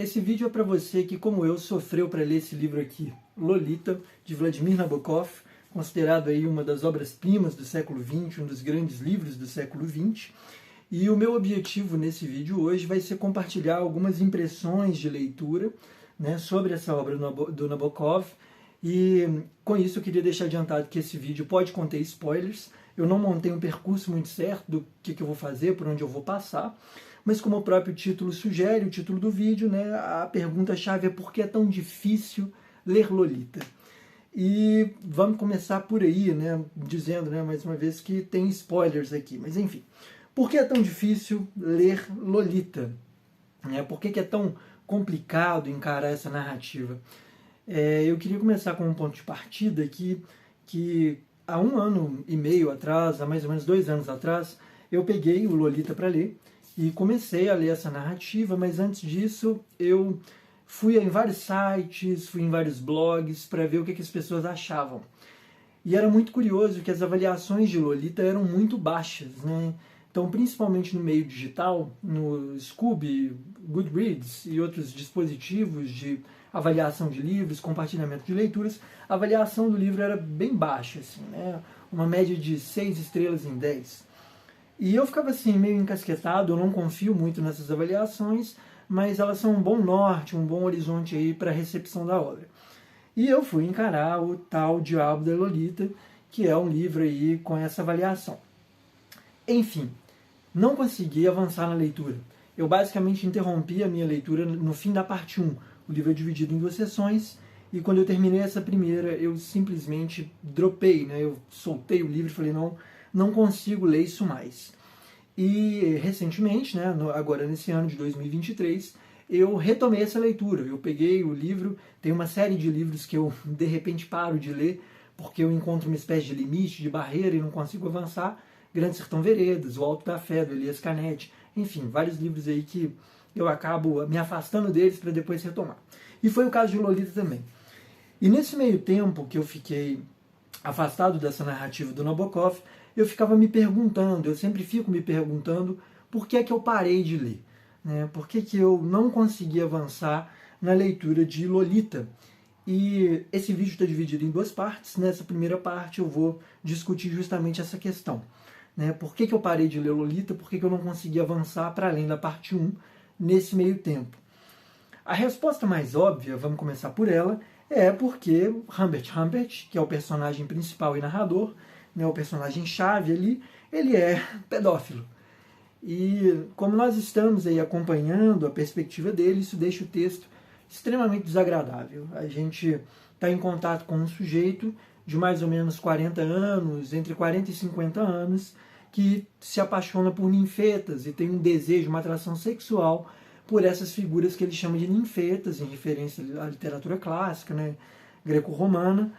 esse vídeo é para você que, como eu, sofreu para ler esse livro aqui, Lolita, de Vladimir Nabokov, considerado aí uma das obras-primas do século XX, um dos grandes livros do século XX. E o meu objetivo nesse vídeo hoje vai ser compartilhar algumas impressões de leitura, né, sobre essa obra do Nabokov. E com isso eu queria deixar adiantado que esse vídeo pode conter spoilers. Eu não montei um percurso muito certo do que eu vou fazer, por onde eu vou passar, mas como o próprio título sugere, o título do vídeo, né, a pergunta-chave é por que é tão difícil ler Lolita? E vamos começar por aí, né, dizendo, né, mais uma vez que tem spoilers aqui, mas enfim. Por que é tão difícil ler Lolita? Por que é tão complicado encarar essa narrativa? Eu queria começar com um ponto de partida que há 1 ano e meio atrás, há mais ou menos 2 anos atrás, eu peguei o Lolita para ler e comecei a ler essa narrativa, mas antes disso eu fui em vários sites, fui em vários blogs para ver o que as pessoas achavam. E era muito curioso que as avaliações de Lolita eram muito baixas, né? Então, principalmente no meio digital, no Scoob, Goodreads e outros dispositivos de avaliação de livros, compartilhamento de leituras, a avaliação do livro era bem baixa, assim, né? Uma média de 6 estrelas em 10. E eu ficava assim, meio encasquetado, eu não confio muito nessas avaliações, mas elas são um bom norte, um bom horizonte aí para a recepção da obra. E eu fui encarar o tal Diabo da Lolita, que é um livro aí com essa avaliação. Enfim, não consegui avançar na leitura. Eu basicamente interrompi a minha leitura no fim da parte 1. O livro é dividido em 2 sessões, e quando eu terminei essa primeira, eu simplesmente dropei, né? Eu soltei o livro e falei, não consigo ler isso mais. E recentemente, né, agora nesse ano de 2023, eu retomei essa leitura. Eu peguei o livro, tem uma série de livros que eu de repente paro de ler, porque eu encontro uma espécie de limite, de barreira e não consigo avançar. Grande Sertão Veredas, O Alto da Fé, do Elias Canetti, enfim, vários livros aí que eu acabo me afastando deles para depois retomar. E foi o caso de Lolita também. E nesse meio tempo que eu fiquei afastado dessa narrativa do Nabokov, eu ficava me perguntando, eu sempre fico me perguntando por que é que eu parei de ler, né? Por que eu não consegui avançar na leitura de Lolita. E esse vídeo está dividido em 2 partes. Nessa primeira parte eu vou discutir justamente essa questão, né? Por que eu parei de ler Lolita, por que eu não consegui avançar para além da parte 1 nesse meio tempo. A resposta mais óbvia, vamos começar por ela, é porque Humbert Humbert, que é o personagem principal e narrador, né, o personagem-chave ali, ele é pedófilo. E como nós estamos aí acompanhando a perspectiva dele, isso deixa o texto extremamente desagradável. A gente está em contato com um sujeito de mais ou menos 40 anos, entre 40 e 50 anos, que se apaixona por ninfetas e tem um desejo, uma atração sexual por essas figuras que ele chama de ninfetas, em referência à literatura clássica, né, greco-romana,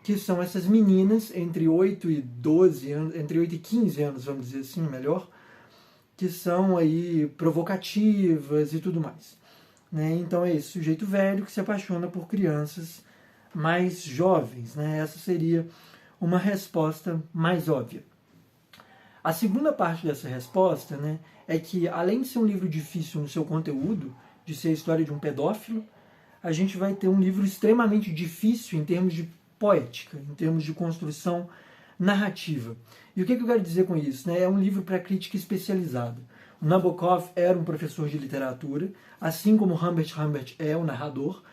que são essas meninas entre 8 e 12 anos, entre 8 e 15 anos, vamos dizer assim, melhor, que são aí provocativas e tudo mais, né? Então é esse sujeito velho que se apaixona por crianças mais jovens, né? Essa seria uma resposta mais óbvia. A segunda parte dessa resposta, né, é que, além de ser um livro difícil no seu conteúdo, de ser a história de um pedófilo, a gente vai ter um livro extremamente difícil em termos de poética, em termos de construção narrativa. E o que eu quero dizer com isso? Né? É um livro para crítica especializada. O Nabokov era um professor de literatura, assim como Humbert Humbert é o narrador,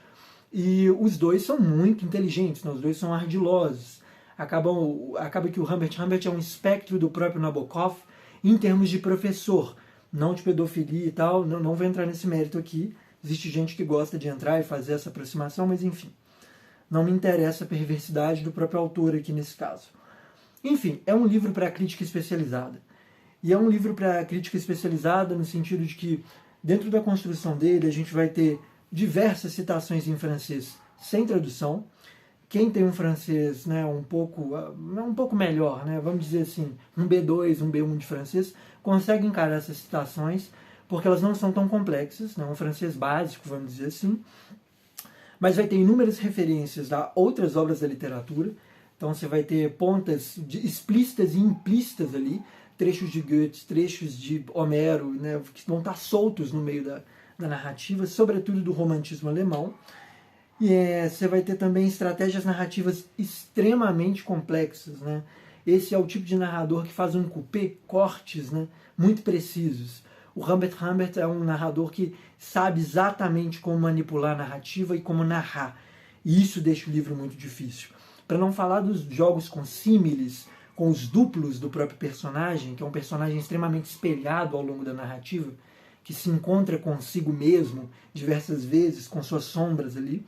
e os dois são muito inteligentes, né? Os dois são ardilosos. Acaba que o Humbert Humbert é um espectro do próprio Nabokov em termos de professor, não de pedofilia e tal, não vou entrar nesse mérito aqui. Existe gente que gosta de entrar e fazer essa aproximação, mas enfim, não me interessa a perversidade do próprio autor aqui nesse caso. Enfim, é um livro para crítica especializada. E é um livro para crítica especializada no sentido de que, dentro da construção dele, a gente vai ter diversas citações em francês sem tradução. Quem tem um francês, né, um pouco melhor, né, vamos dizer assim, um B2, um B1 de francês, consegue encarar essas citações, porque elas não são tão complexas, né, um francês básico, vamos dizer assim, mas vai ter inúmeras referências a outras obras da literatura. Então você vai ter pontas explícitas e implícitas ali, trechos de Goethe, trechos de Homero, né, que vão estar soltos no meio da narrativa, sobretudo do romantismo alemão. E você vai ter também estratégias narrativas extremamente complexas, né? Esse é o tipo de narrador que faz um coupé, cortes, né, muito precisos. O Humbert Humbert é um narrador que sabe exatamente como manipular a narrativa e como narrar. E isso deixa o livro muito difícil. Para não falar dos jogos com símiles, com os duplos do próprio personagem, que é um personagem extremamente espelhado ao longo da narrativa, que se encontra consigo mesmo diversas vezes, com suas sombras ali.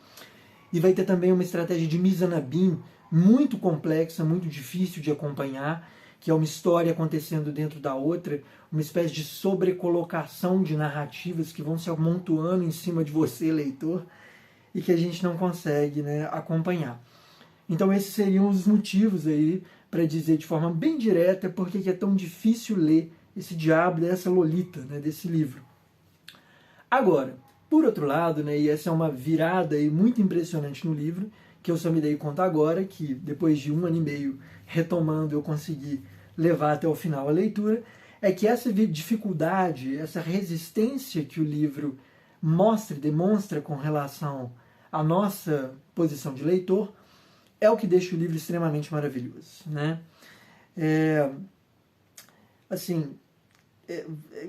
E vai ter também uma estratégia de mise en abîme muito complexa, muito difícil de acompanhar, que é uma história acontecendo dentro da outra, uma espécie de sobrecolocação de narrativas que vão se amontoando em cima de você, leitor, e que a gente não consegue, né, acompanhar. Então esses seriam os motivos aí para dizer de forma bem direta por que é tão difícil ler esse diabo dessa Lolita, né, desse livro. Agora, por outro lado, né, e essa é uma virada aí muito impressionante no livro, que eu só me dei conta agora, que depois de 1 ano e meio retomando eu consegui levar até o final a leitura, é que essa dificuldade, essa resistência que o livro demonstra com relação à nossa posição de leitor, é o que deixa o livro extremamente maravilhoso, né?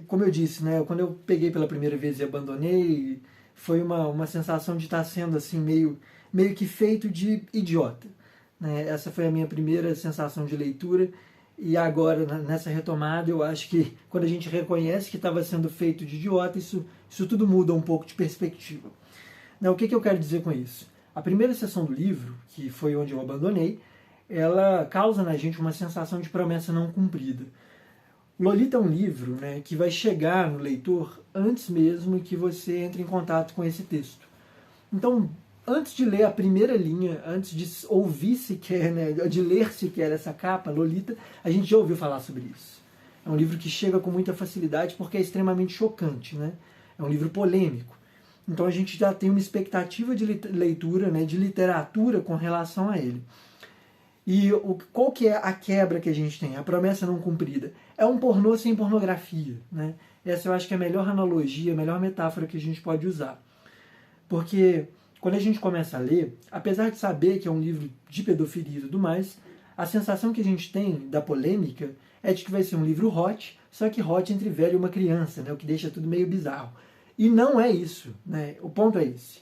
Como eu disse, né, quando eu peguei pela primeira vez e abandonei, foi uma sensação de estar sendo assim meio que feito de idiota, né? Essa foi a minha primeira sensação de leitura, e agora nessa retomada eu acho que quando a gente reconhece que estava sendo feito de idiota, isso tudo muda um pouco de perspectiva. Né, o que eu quero dizer com isso? A primeira sessão do livro, que foi onde eu abandonei, ela causa na gente uma sensação de promessa não cumprida. Lolita é um livro, né, que vai chegar no leitor antes mesmo que você entre em contato com esse texto. Então, antes de ler a primeira linha, antes de ouvir sequer, né, de ler sequer essa capa, Lolita, a gente já ouviu falar sobre isso. É um livro que chega com muita facilidade porque é extremamente chocante, né? É um livro polêmico. Então a gente já tem uma expectativa de leitura, né, de literatura com relação a ele. E qual que é a quebra que a gente tem? A promessa não cumprida. É um pornô sem pornografia, né? Essa eu acho que é a melhor analogia, a melhor metáfora que a gente pode usar. Porque quando a gente começa a ler, apesar de saber que é um livro de pedofilia e tudo mais, a sensação que a gente tem da polêmica é de que vai ser um livro hot, só que hot entre velho e uma criança, né? O que deixa tudo meio bizarro. E não é isso, né? O ponto é esse.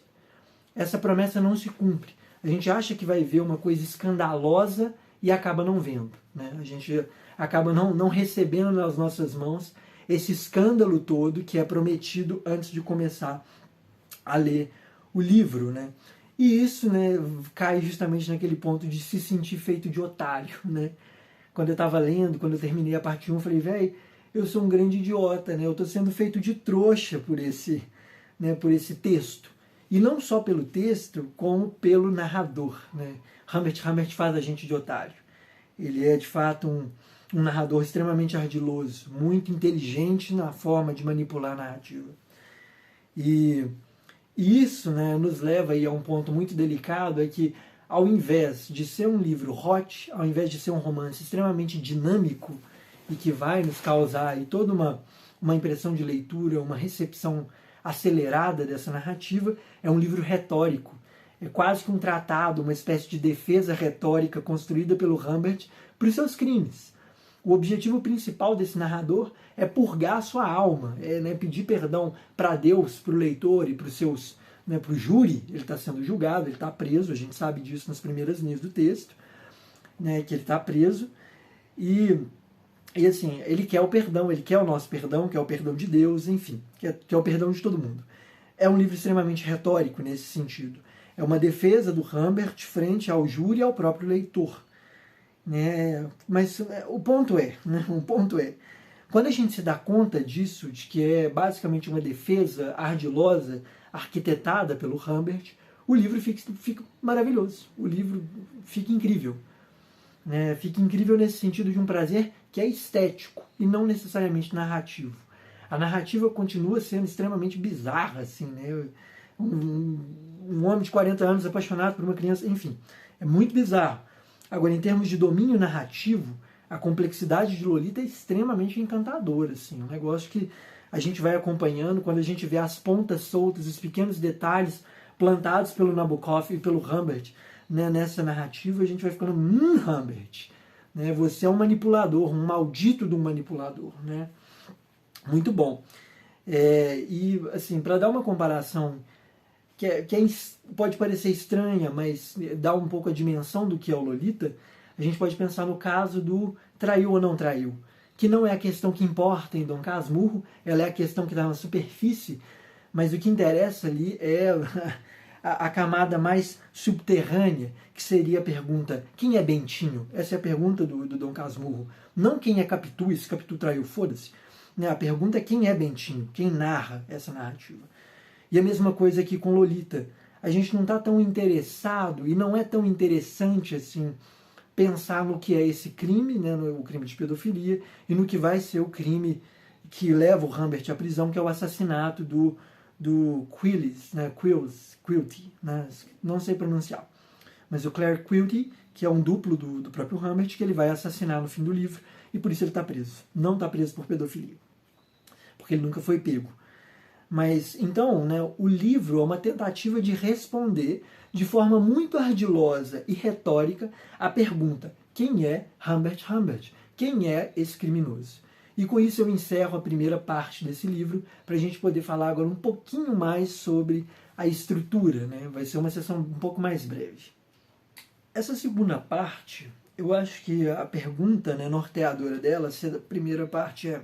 Essa promessa não se cumpre. A gente acha que vai ver uma coisa escandalosa e acaba não vendo, né? A gente acaba não recebendo nas nossas mãos esse escândalo todo que é prometido antes de começar a ler o livro, né? E isso, né, cai justamente naquele ponto de se sentir feito de otário, né? Quando eu estava lendo, quando eu terminei a parte 1, eu falei, velho, eu sou um grande idiota, né? Eu estou sendo feito de trouxa por esse texto. E não só pelo texto, como pelo narrador, né? Humbert faz a gente de otário. Ele é, de fato, um narrador extremamente ardiloso, muito inteligente na forma de manipular a narrativa. E isso, né, nos leva aí a um ponto muito delicado, é que ao invés de ser um livro hot, ao invés de ser um romance extremamente dinâmico e que vai nos causar aí toda uma impressão de leitura, uma recepção acelerada dessa narrativa, é um livro retórico. É quase que um tratado, uma espécie de defesa retórica construída pelo Humbert para os seus crimes. O objetivo principal desse narrador é purgar a sua alma, né, pedir perdão para Deus, para o leitor e para o júri. Ele está sendo julgado, ele está preso, a gente sabe disso nas primeiras linhas do texto, né, que ele está preso. E assim, ele quer o perdão, ele quer o nosso perdão, quer o perdão de Deus, enfim, quer o perdão de todo mundo. É um livro extremamente retórico nesse sentido. É uma defesa do Humbert frente ao júri e ao próprio leitor. Né? Mas o ponto é, quando a gente se dá conta disso, de que é basicamente uma defesa ardilosa, arquitetada pelo Humbert, o livro fica maravilhoso, o livro fica incrível. Né? Fica incrível nesse sentido de um prazer que é estético e não necessariamente narrativo. A narrativa continua sendo extremamente bizarra, assim, né? Um homem de 40 anos apaixonado por uma criança, enfim, é muito bizarro. Agora, em termos de domínio narrativo, a complexidade de Lolita é extremamente encantadora, assim, um negócio que a gente vai acompanhando, quando a gente vê as pontas soltas, os pequenos detalhes plantados pelo Nabokov e pelo Humbert, né, nessa narrativa, a gente vai ficando, Humbert, né, você é um manipulador, um maldito de um manipulador, né? Muito bom. E, assim, para dar uma comparação pode parecer estranha, mas dá um pouco a dimensão do que é o Lolita, a gente pode pensar no caso do traiu ou não traiu, que não é a questão que importa em Dom Casmurro, ela é a questão que está na superfície, mas o que interessa ali é a camada mais subterrânea, que seria a pergunta, quem é Bentinho? Essa é a pergunta do Dom Casmurro. Não quem é Capitu, se Capitu traiu, foda-se. A pergunta é quem é Bentinho, quem narra essa narrativa. E a mesma coisa aqui com Lolita. A gente não está tão interessado, e não é tão interessante assim, pensar no que é esse crime, né, o crime de pedofilia, e no que vai ser o crime que leva o Humbert à prisão, que é o assassinato do Quilty, né, né, não sei pronunciar, mas o Claire Quilty, que é um duplo do próprio Humbert, que ele vai assassinar no fim do livro, e por isso ele está preso. Não está preso por pedofilia, porque ele nunca foi pego. Mas, então, né, o livro é uma tentativa de responder de forma muito ardilosa e retórica a pergunta: quem é Humbert Humbert? Quem é esse criminoso? E com isso eu encerro a primeira parte desse livro, para a gente poder falar agora um pouquinho mais sobre a estrutura, né? Vai ser uma sessão um pouco mais breve. Essa segunda parte, eu acho que a pergunta, né, norteadora dela, se a primeira parte é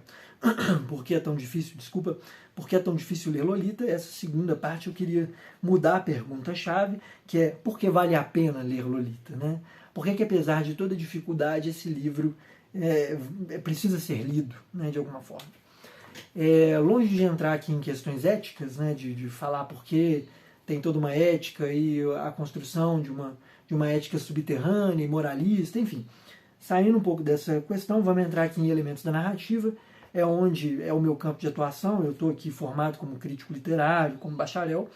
por que é tão difícil, desculpa, por que é tão difícil ler Lolita, essa segunda parte eu queria mudar a pergunta-chave, que é por que vale a pena ler Lolita, né? Por que apesar de toda dificuldade esse livro precisa ser lido, né, de alguma forma. Longe de entrar aqui em questões éticas, né, de falar por que tem toda uma ética e a construção de uma ética subterrânea e moralista, enfim. Saindo um pouco dessa questão, vamos entrar aqui em elementos da narrativa, onde é o meu campo de atuação, eu estou aqui formado como crítico literário, como bacharel,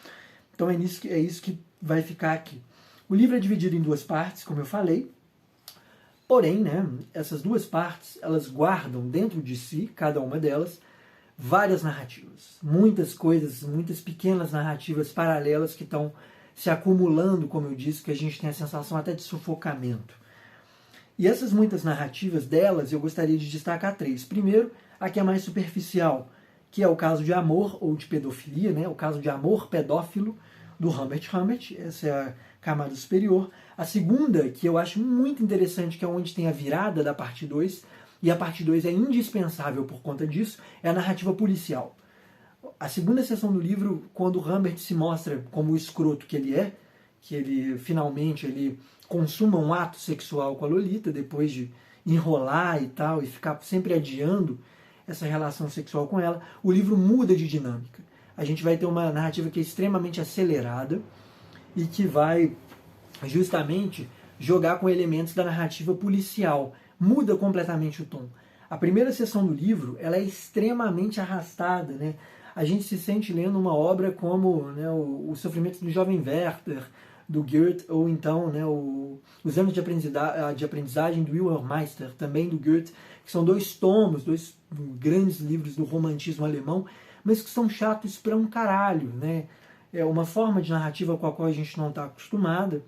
então é isso que vai ficar aqui. O livro é dividido em duas partes, como eu falei, porém, né, essas duas partes, elas guardam dentro de si, cada uma delas, várias narrativas, muitas coisas, muitas pequenas narrativas paralelas que estão se acumulando, como eu disse, que a gente tem a sensação até de sufocamento. E essas muitas narrativas delas, eu gostaria de destacar três. Primeiro, a que é mais superficial, que é o caso de amor ou de pedofilia, né? O caso de amor pedófilo do Humbert Humbert, essa é a camada superior. A segunda, que eu acho muito interessante, que é onde tem a virada da parte 2, e a parte 2 é indispensável por conta disso, é a narrativa policial. A segunda seção do livro, quando Humbert se mostra como o escroto que ele finalmente consuma um ato sexual com a Lolita, depois de enrolar e tal, e ficar sempre adiando essa relação sexual com ela, o livro muda de dinâmica. A gente vai ter uma narrativa que é extremamente acelerada e que vai justamente jogar com elementos da narrativa policial. Muda completamente o tom. A primeira seção do livro ela é extremamente arrastada, né? A gente se sente lendo uma obra como, né, o Sofrimento do Jovem Werther, do Goethe, ou então, né, Os Anos de Aprendizagem do Wilhelm Meister, também do Goethe, que são dois tomos, dois grandes livros do romantismo alemão, mas que são chatos pra um caralho, né? É uma forma de narrativa com a qual a gente não está acostumada,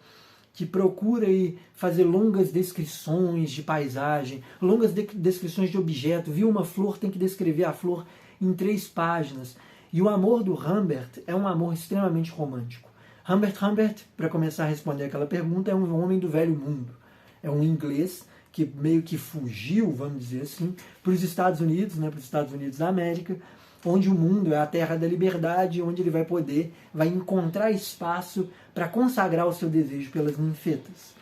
que procura fazer longas descrições de paisagem, longas descrições de objeto. Viu uma flor, tem que descrever a flor em 3 páginas. E o amor do Humbert é um amor extremamente romântico. Humbert, para começar a responder aquela pergunta, é um homem do velho mundo. É um inglês que meio que fugiu, vamos dizer assim, para os Estados Unidos, né, para os Estados Unidos da América, onde o mundo é a terra da liberdade, onde ele vai encontrar espaço para consagrar o seu desejo pelas ninfetas.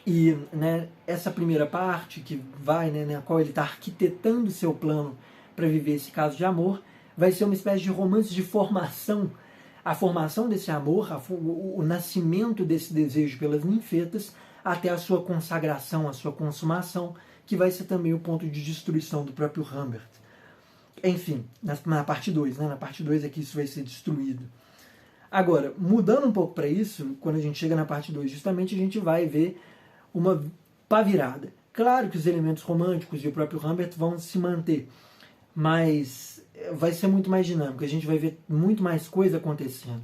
E, né, essa primeira parte, que vai, né, na qual ele está arquitetando o seu plano para viver esse caso de amor, vai ser uma espécie de romance de formação. A formação desse amor, o nascimento desse desejo pelas ninfetas, até a sua consagração, a sua consumação, que vai ser também o ponto de destruição do próprio Humbert. Enfim, na parte 2, né? Na parte 2 é que isso vai ser destruído. Agora, mudando um pouco para isso, quando a gente chega na parte 2, justamente a gente vai ver uma pavirada. Claro que os elementos românticos e o próprio Humbert vão se manter, mas vai ser muito mais dinâmico, a gente vai ver muito mais coisa acontecendo.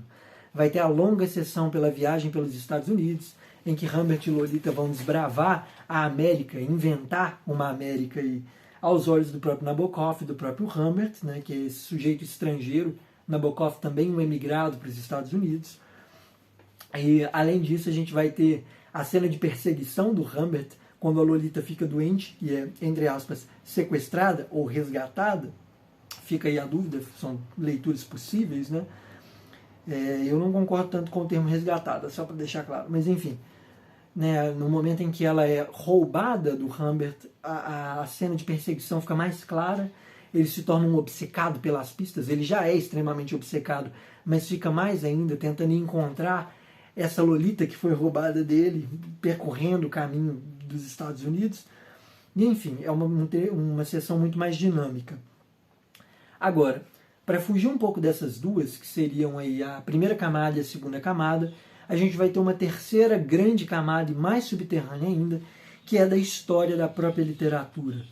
Vai ter a longa sessão pela viagem pelos Estados Unidos, em que Humbert e Lolita vão desbravar a América, inventar uma América aí, aos olhos do próprio Nabokov e do próprio Humbert, né, que é esse sujeito estrangeiro, Nabokov também um emigrado para os Estados Unidos. E, além disso, a gente vai ter a cena de perseguição do Humbert, quando a Lolita fica doente e é, entre aspas, sequestrada ou resgatada. Fica aí a dúvida, são leituras possíveis, né? Eu não concordo tanto com o termo resgatada, só para deixar claro. Mas, enfim, né, no momento em que ela é roubada do Humbert, a cena de perseguição fica mais clara, ele se torna um obcecado pelas pistas, ele já é extremamente obcecado, mas fica mais ainda tentando encontrar essa Lolita que foi roubada dele, percorrendo o caminho dos Estados Unidos. E, enfim, é uma sessão muito mais dinâmica. Agora, para fugir um pouco dessas duas, que seriam aí a primeira camada e a segunda camada, a gente vai ter uma terceira grande camada e mais subterrânea ainda, que é da história da própria literatura.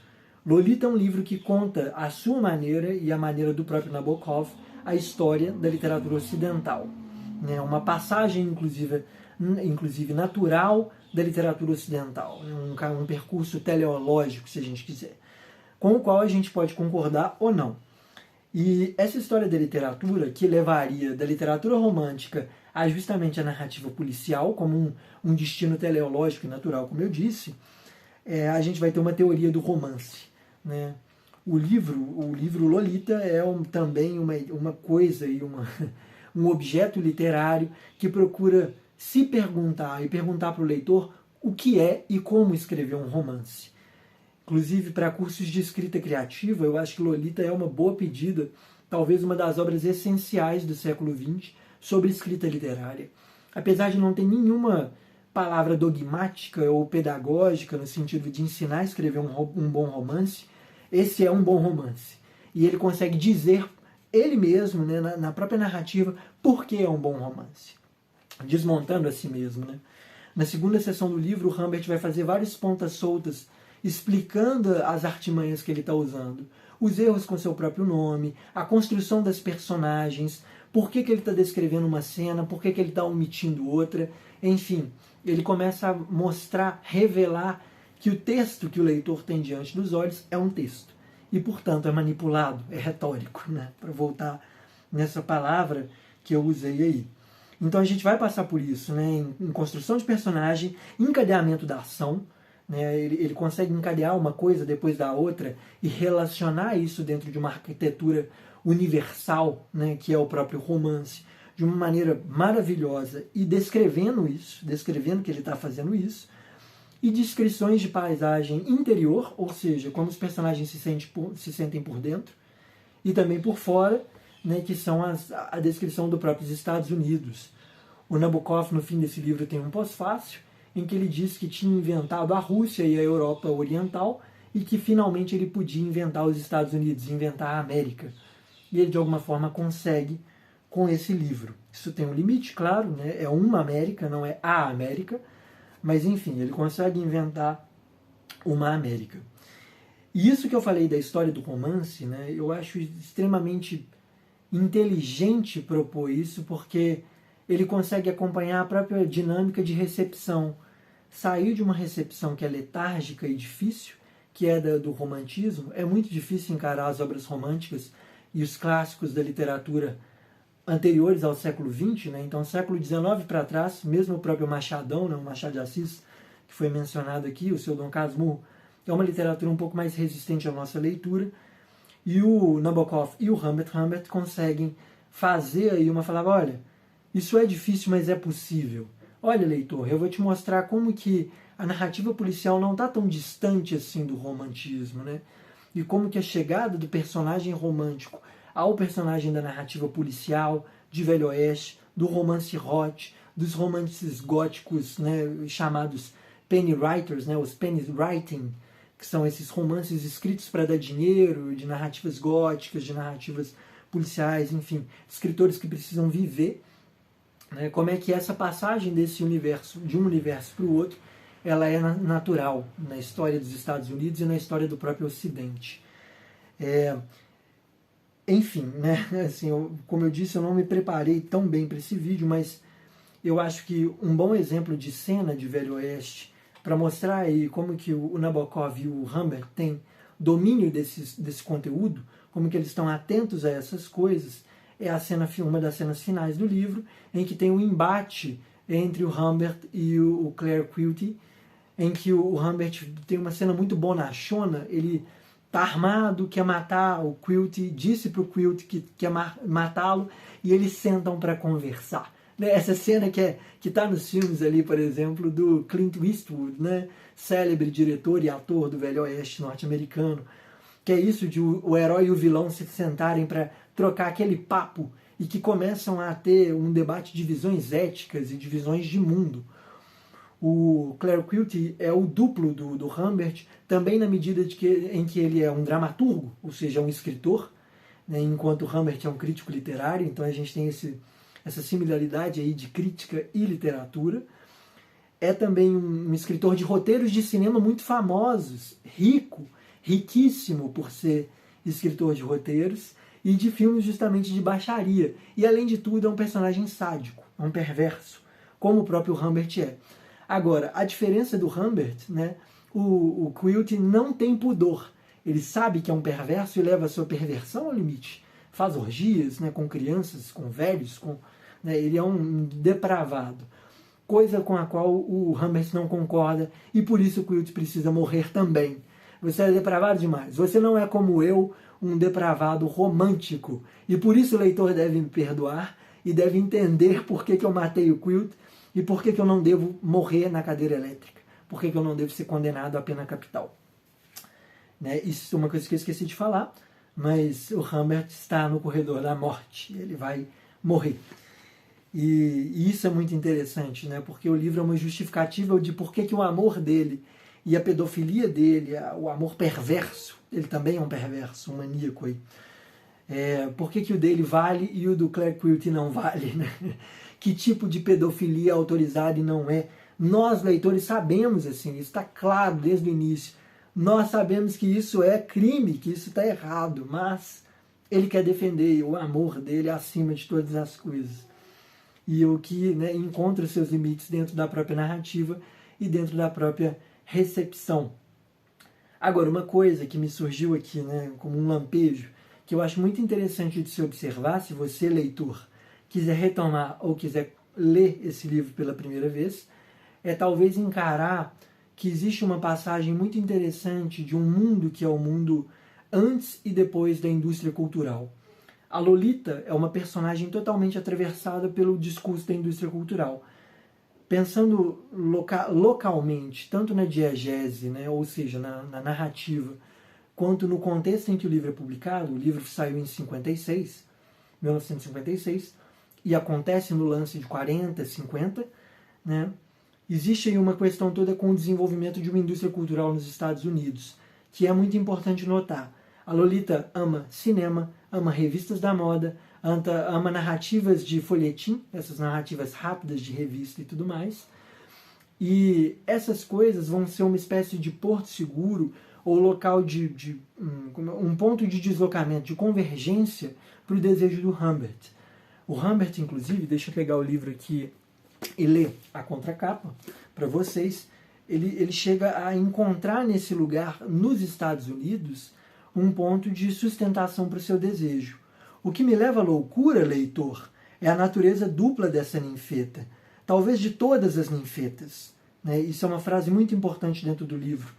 Lolita é um livro que conta a sua maneira e a maneira do próprio Nabokov a história da literatura ocidental. É uma passagem, inclusive natural, da literatura ocidental. Um percurso teleológico, se a gente quiser, com o qual a gente pode concordar ou não. E essa história da literatura, que levaria da literatura romântica a justamente a narrativa policial, como um destino teleológico e natural, como eu disse, a gente vai ter uma teoria do romance, né? O livro Lolita é também uma coisa e um objeto literário que procura se perguntar e perguntar para o leitor o que é e como escrever um romance. Inclusive, para cursos de escrita criativa, eu acho que Lolita é uma boa pedida, talvez uma das obras essenciais do século XX sobre escrita literária. Apesar de não ter nenhuma palavra dogmática ou pedagógica no sentido de ensinar a escrever um bom romance, esse é um bom romance. E ele consegue dizer, ele mesmo, né, na própria narrativa, por que é um bom romance. Desmontando a si mesmo. Né? Na segunda sessão do livro, o Humbert vai fazer várias pontas soltas explicando as artimanhas que ele está usando, os erros com seu próprio nome, a construção das personagens, por que ele está descrevendo uma cena, por que ele está omitindo outra, enfim, ele começa a mostrar, revelar que o texto que o leitor tem diante dos olhos é um texto, e portanto é manipulado, é retórico, né? Para voltar nessa palavra que eu usei aí. Então a gente vai passar por isso, né? Em construção de personagem, encadeamento da ação, né? Ele consegue encadear uma coisa depois da outra e relacionar isso dentro de uma arquitetura universal, né? Que é o próprio romance, de uma maneira maravilhosa e descrevendo que ele está fazendo isso, e descrições de paisagem interior, ou seja, como os personagens se sentem por dentro, e também por fora, né, que são a descrição dos próprios Estados Unidos. O Nabokov, no fim desse livro, tem um pós-fácil, em que ele diz que tinha inventado a Rússia e a Europa Oriental, e que finalmente ele podia inventar os Estados Unidos, inventar a América. E ele, de alguma forma, consegue com esse livro. Isso tem um limite, claro, né? É uma América, não é a América, mas enfim, ele consegue inventar uma América. E isso que eu falei da história do romance, né, eu acho extremamente inteligente propor isso, porque ele consegue acompanhar a própria dinâmica de recepção. Sair de uma recepção que é letárgica e difícil, que é do romantismo, é muito difícil encarar as obras românticas e os clássicos da literatura anteriores ao século XX, né? Então século XIX para trás, mesmo o próprio Machadão, né? O Machado de Assis, que foi mencionado aqui, o seu Dom Casmurro, é uma literatura um pouco mais resistente à nossa leitura, e o Nabokov e o Humbert conseguem fazer aí uma palavra, olha, isso é difícil, mas é possível. Olha, leitor, eu vou te mostrar como que a narrativa policial não está tão distante assim do romantismo, né? E como que a chegada do personagem romântico ao personagem da narrativa policial, de Velho Oeste, do romance hot, dos romances góticos, né, chamados penny writers, né, os penny writing, que são esses romances escritos para dar dinheiro, de narrativas góticas, de narrativas policiais, enfim, escritores que precisam viver, né, como é que essa passagem desse universo, de um universo para o outro, ela é natural na história dos Estados Unidos e na história do próprio Ocidente. Enfim, né? Assim, como eu disse, eu não me preparei tão bem para esse vídeo, mas eu acho que um bom exemplo de cena de Velho Oeste, para mostrar aí como que o Nabokov e o Humbert têm domínio desse conteúdo, como que eles estão atentos a essas coisas, é a cena, uma das cenas finais do livro, em que tem um embate entre o Humbert e o Claire Quilty, em que o Humbert tem uma cena muito bonachona, ele tá armado, quer matar o Quilty, disse pro Quilty que quer matá-lo, e eles sentam para conversar. Essa cena que tá nos filmes ali, por exemplo, do Clint Eastwood, né? Célebre diretor e ator do Velho Oeste norte-americano, que é isso de o herói e o vilão se sentarem para trocar aquele papo e que começam a ter um debate de visões éticas e de visões de mundo. O Claire Quilty é o duplo do Humbert, também na medida em que ele é um dramaturgo, ou seja, um escritor, né, enquanto o Humbert é um crítico literário, então a gente tem essa similaridade aí de crítica e literatura. É também um escritor de roteiros de cinema muito famosos, riquíssimo por ser escritor de roteiros, e de filmes justamente de baixaria. E além de tudo é um personagem sádico, um perverso, como o próprio Humbert é. Agora, a diferença do Humbert, né, o Quilty não tem pudor. Ele sabe que é um perverso e leva a sua perversão ao limite. Faz orgias, né, com crianças, com velhos, né, ele é um depravado. Coisa com a qual o Humbert não concorda e por isso o Quilty precisa morrer também. Você é depravado demais. Você não é como eu, um depravado romântico. E por isso o leitor deve me perdoar e deve entender por que eu matei o Quilty e por que eu não devo morrer na cadeira elétrica. Por que eu não devo ser condenado à pena capital. Né? Isso é uma coisa que eu esqueci de falar, mas o Humbert está no corredor da morte. Ele vai morrer. E isso é muito interessante, né? Porque o livro é uma justificativa de por que o amor dele e a pedofilia dele, o amor perverso, ele também é um perverso, um maníaco aí. Por que o dele vale e o do Claire Quilty não vale, né? Que tipo de pedofilia é autorizada e não é? Nós, leitores, sabemos, assim, isso está claro desde o início. Nós sabemos que isso é crime, que isso está errado, mas ele quer defender o amor dele acima de todas as coisas. E o que, né, encontra seus limites dentro da própria narrativa e dentro da própria recepção. Agora, uma coisa que me surgiu aqui, né, como um lampejo, que eu acho muito interessante de se observar, se você, leitor, quiser retomar ou quiser ler esse livro pela primeira vez, é talvez encarar que existe uma passagem muito interessante de um mundo que é o mundo antes e depois da indústria cultural. A Lolita é uma personagem totalmente atravessada pelo discurso da indústria cultural. Pensando localmente, tanto na diegese, né, ou seja, na narrativa, quanto no contexto em que o livro é publicado, o livro saiu em 1956, e acontece no lance de 40, 50, né, existe aí uma questão toda com o desenvolvimento de uma indústria cultural nos Estados Unidos, que é muito importante notar. A Lolita ama cinema, ama revistas da moda, ama narrativas de folhetim, essas narrativas rápidas de revista e tudo mais. E essas coisas vão ser uma espécie de porto seguro ou local um ponto de deslocamento, de convergência para o desejo do Humbert. O Humbert, inclusive, deixa eu pegar o livro aqui e ler a contracapa para vocês, ele chega a encontrar nesse lugar, nos Estados Unidos, um ponto de sustentação para o seu desejo. O que me leva à loucura, leitor, é a natureza dupla dessa ninfeta, talvez de todas as ninfetas. Né? Isso é uma frase muito importante dentro do livro,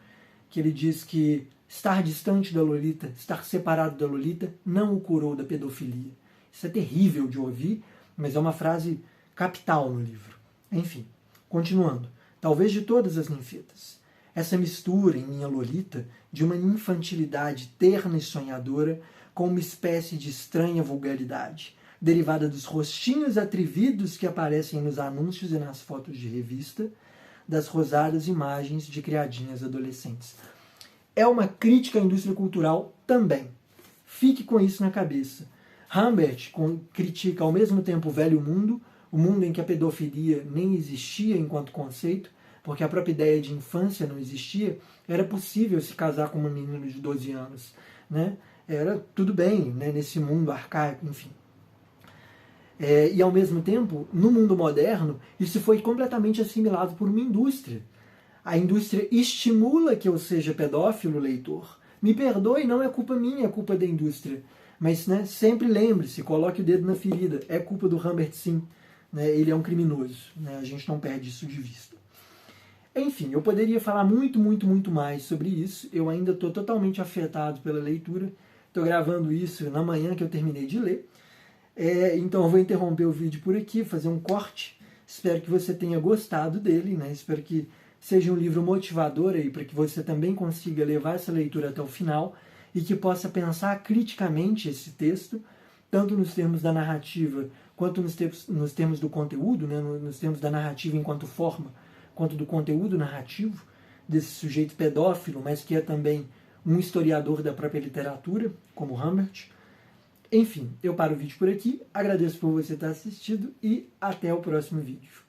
que ele diz que estar distante da Lolita, estar separado da Lolita, não o curou da pedofilia. Isso é terrível de ouvir, mas é uma frase capital no livro. Enfim, continuando. Talvez de todas as ninfetas. Essa mistura em minha Lolita de uma infantilidade terna e sonhadora com uma espécie de estranha vulgaridade, derivada dos rostinhos atrevidos que aparecem nos anúncios e nas fotos de revista, das rosadas imagens de criadinhas adolescentes. É uma crítica à indústria cultural também. Fique com isso na cabeça. Humbert critica ao mesmo tempo o velho mundo, o mundo em que a pedofilia nem existia enquanto conceito, porque a própria ideia de infância não existia, era possível se casar com uma menina de 12 anos. Né? era tudo bem, né, nesse mundo arcaico, enfim. E ao mesmo tempo, no mundo moderno, isso foi completamente assimilado por uma indústria. A indústria estimula que eu seja pedófilo, leitor. Me perdoe, não é culpa minha, é culpa da indústria. Mas, né, sempre lembre-se, coloque o dedo na ferida. É culpa do Humbert, sim. Né, ele é um criminoso. Né, a gente não perde isso de vista. Enfim, eu poderia falar muito, muito, muito mais sobre isso. Eu ainda estou totalmente afetado pela leitura. Estou gravando isso na manhã que eu terminei de ler. Então eu vou interromper o vídeo por aqui, fazer um corte. Espero que você tenha gostado dele, né? Espero que seja um livro motivador aí para que você também consiga levar essa leitura até o final e que possa pensar criticamente esse texto, tanto nos termos da narrativa quanto nos termos do conteúdo, né? Nos termos da narrativa enquanto forma, quanto do conteúdo narrativo desse sujeito pedófilo, mas que é também um historiador da própria literatura, como Humbert. Enfim, eu paro o vídeo por aqui, agradeço por você ter assistido e até o próximo vídeo.